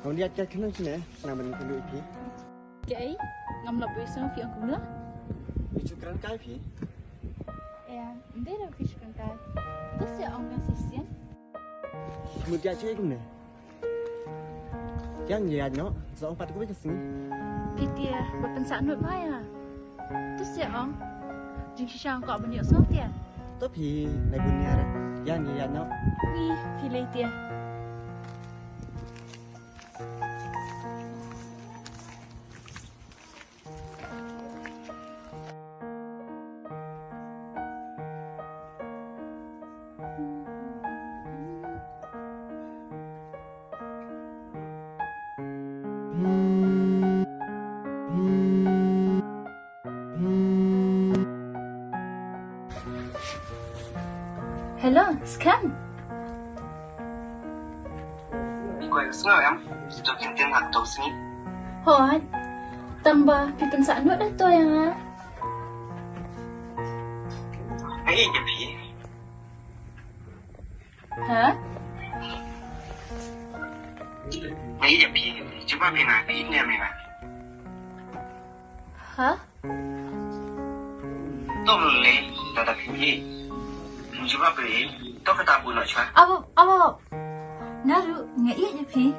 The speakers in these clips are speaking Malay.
Kau lihat dia kenal sini, nama ni kau lihat. Kay, ngam la buisang fi ang kumla. Itu keren kai pi. Ya, hindi na fish kan kay. Terus ya ang sisian. Kemudian cakap ni. Yang dia no, seorang pat kau kesini. Pitia, berpensaan buat bayar. Terus ya ang, jeng sisang kau banyak sok dia. Tapi naik punya ada. Yang dia no. Wih, pilih dia. Hello, Scan. Quay xuống em, cho kiếm tiền hàng đầu sinh. Hot. Tambah pipensaan buat dah tu yang ah. Ấy nhập phí, Ha? ấy nhập phí, chúng ta mình là phí nhà mình là. Ha? Tôi lấy là phí. Chúng ta bị tôi phải tạm buồn lại cho. Apa? Naru, nggak iya je pi.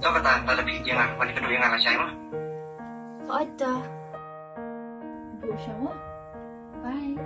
Tôi phải tạm là phí như là,วันนี้ก็ดูยังไงล่ะใช่ไหม? Ada. Bu Syawa. Bye.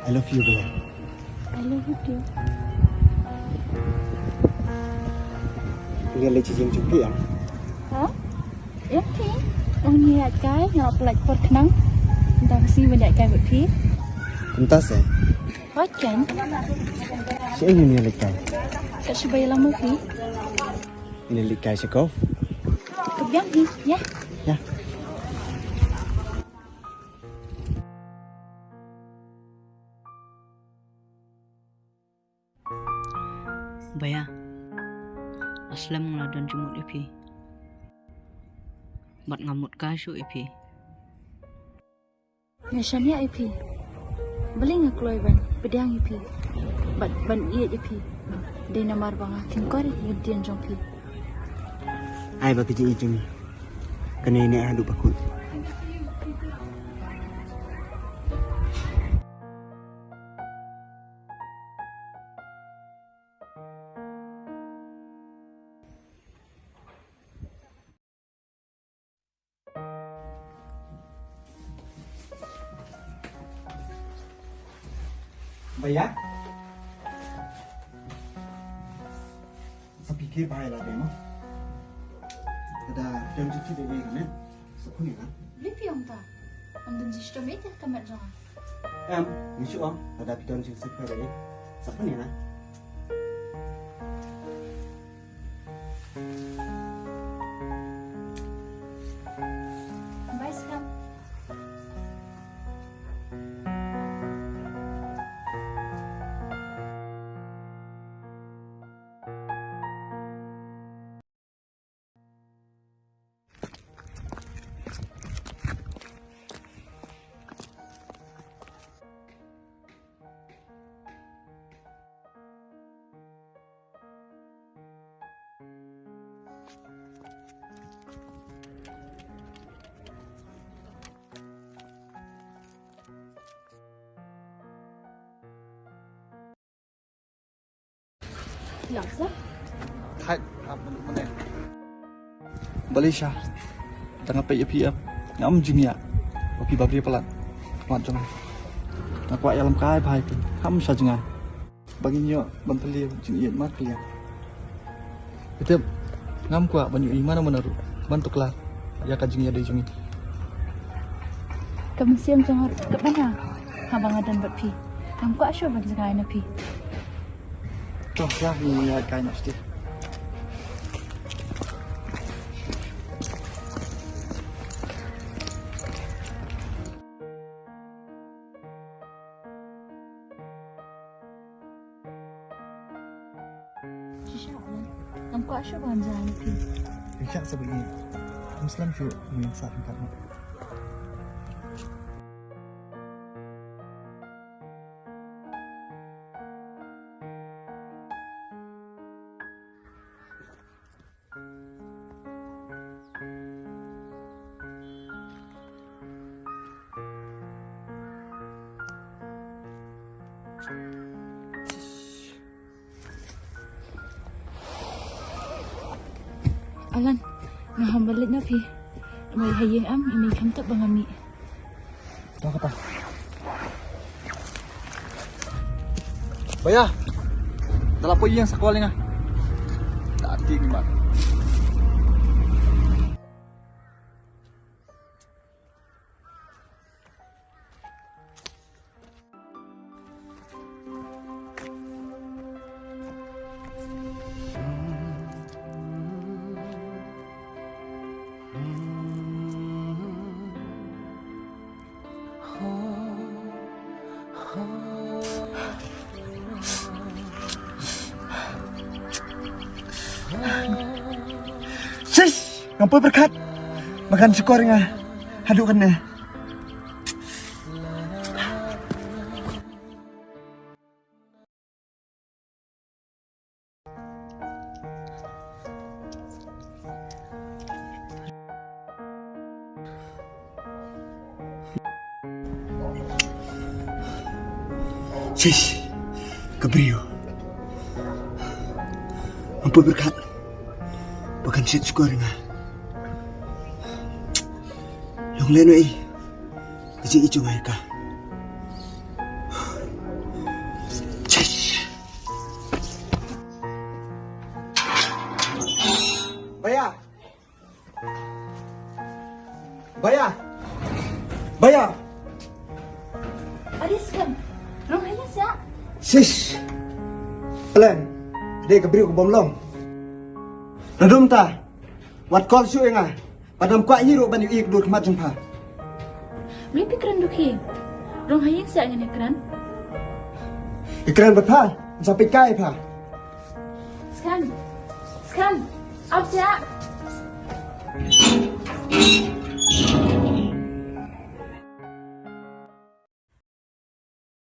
I love you, Bella. I love you too. Lihat lagi cincin cukup ya. Hả? Em thì ông nghe cái ngọc lạch vật nắng. Người ta xin bên đại cái vật phí. Entas ya. Có chán. Saya ingin lihat. Sẽ sẽ bay lắm phí. Ini lihat sekov. Cực giang đi nhé. Ya. Baya, aslam ngeladan jumut ipi, bat ngamut kasu ipi. Ngasanya ipi. Beli nggak keluar ban, pedang ipi. Ban iya ipi. Dia namar bang akin kori ngedian jong pi. Ai bagi cincin. Kena ini adu bakut. Bayar? Saya fikir bahaya lah demo. Ada jam cuci dulu kan? Sekuni kan? Beli pion ta. Amdan sistem itu kamar jangan. Misu om. Ada pion cuci sekali dulu. Sekuni kan? Bye Scan. Laksa? Thay mana? Malaysia. Tengah pay APM. Ngam jinia. Bapi babri pelat. Mat jong. Aku ayam kai bai tu. Ham sajengah. Bagi nyo banteli jinian mat dia. Betul. Ngam kuat banyu mana menaruh. Bantuklah. Ya kajing ya deh jungi. Kamu siam jangan ke mana? Abang adan buat pi. Kamu kok asyo bagi sekarang pi. Tuh lah ni ya kain pasti. Kamu kok asyo bagi sekarang pi. Isyak sebegini. Muslim syuk menginsaf kamu. Alan, nah balik na pi. May hayang imi kamta bangami. Tahu apa? Bayah. Dalam po yang sekolah nga. Dati ni mak. Sis, ngampun berkat. Makan syukur nga. Haduk kena. Sis, kebrio. Ngampun berkat. Makan syukur nga. Yung leno eh. Kasi ito nga ka. Yes. Baya! Baya! Baya! Alis kan. Rong hayang siya. Sis! Alan, dia keberi ko bomlong. Radom ta. Wat call su nga. Padam kwa hiro ban yu ik dur kmat jumpa. Beli pikiran dukhi. Rong hayang siya ngene kran. Ikran berpa, sampai kai pa. Sekarang. Ab siya.